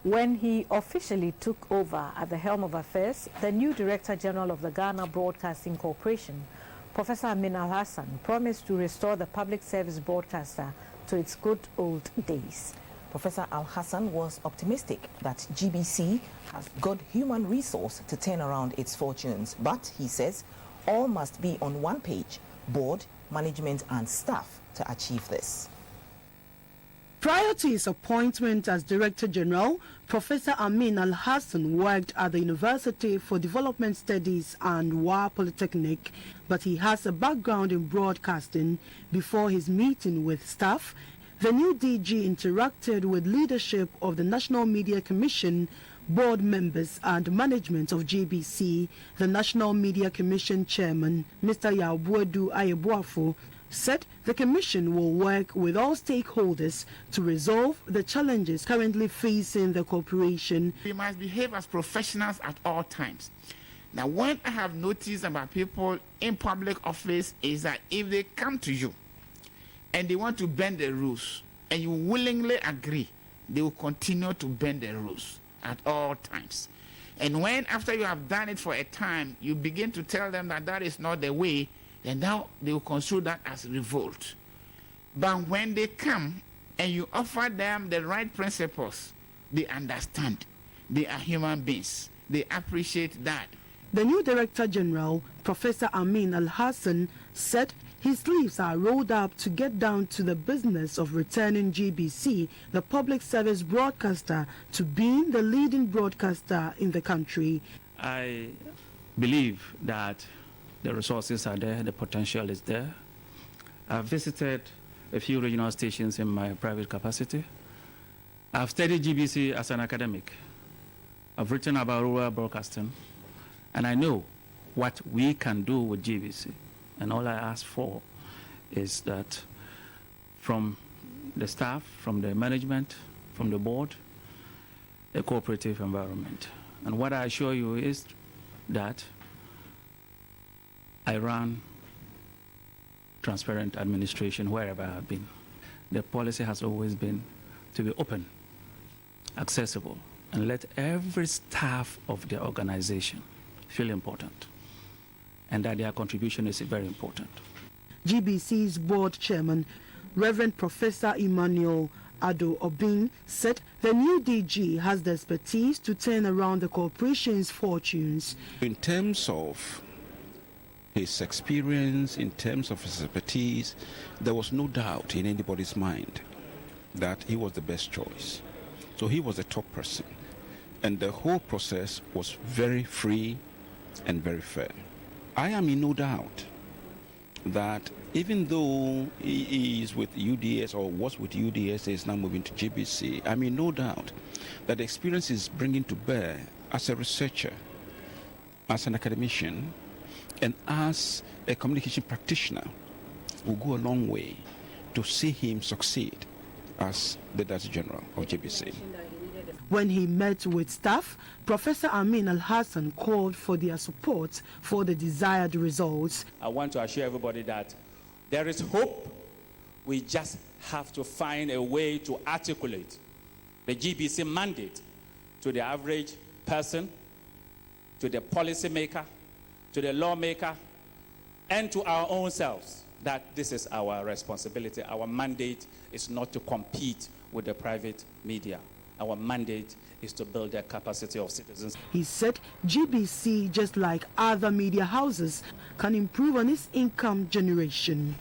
When he officially took over at the helm of affairs, the new Director General of the Ghana Broadcasting Corporation, Professor Amin Alhassan, promised to restore the public service broadcaster to its good old days. Professor Alhassan was optimistic that GBC has got human resource to turn around its fortunes, but he says all must be on one page, board, management and staff, to achieve this. Prior to his appointment as Director General, Professor Amin Alhassan worked at the University for Development Studies and WA Polytechnic, but he has a background in broadcasting. Before his meeting with staff, the new DG interacted with leadership of the National Media Commission, board members and management of GBC. The National Media Commission Chairman, Mr. Yabuedu Ayeboafo, said the commission will work with all stakeholders to resolve the challenges currently facing the corporation. We must behave as professionals at all times. Now, what I have noticed about people in public office is that if they come to you and they want to bend the rules and you willingly agree, they will continue to bend the rules at all times. And when after you have done it for a time, you begin to tell them that that is not the way, and now they will construe that as revolt. But when they come and you offer them the right principles, they understand. They are human beings. They appreciate that. The new Director General, Professor Amin Alhassan, said his sleeves are rolled up to get down to the business of returning GBC, the public service broadcaster, to being the leading broadcaster in the country. I believe that the resources are there, the potential is there. I've visited a few regional stations in my private capacity. I've studied GBC as an academic. I've written about rural broadcasting, and I know what we can do with GBC. And all I ask for is that from the staff, from the management, from the board, a cooperative environment. And what I assure you is that I run transparent administration wherever I've been. The policy has always been to be open, accessible, and let every staff of the organization feel important, and that their contribution is very important. GBC's board chairman, Reverend Professor Emmanuel Ado Obing, said the new DG has the expertise to turn around the corporation's fortunes. In terms of his experience, in terms of his expertise, there was no doubt in anybody's mind that he was the best choice. So he was the top person. And the whole process was very free and very fair. I am in no doubt that even though he is with UDS or was with UDS, he is now moving to GBC, I'm in no doubt that the experience he's bringing to bear as a researcher, as an academician, and as a communication practitioner will go a long way to see him succeed as the Director General of GBC. When he met with staff, Professor Amin Alhassan called for their support for the desired results. I want to assure everybody that there is hope. We just have to find a way to articulate the GBC mandate to the average person, to the policymaker, to the lawmaker, and to our own selves, that this is our responsibility. Our mandate is not to compete with the private media. Our mandate is to build the capacity of citizens. He said GBC, just like other media houses, can improve on its income generation.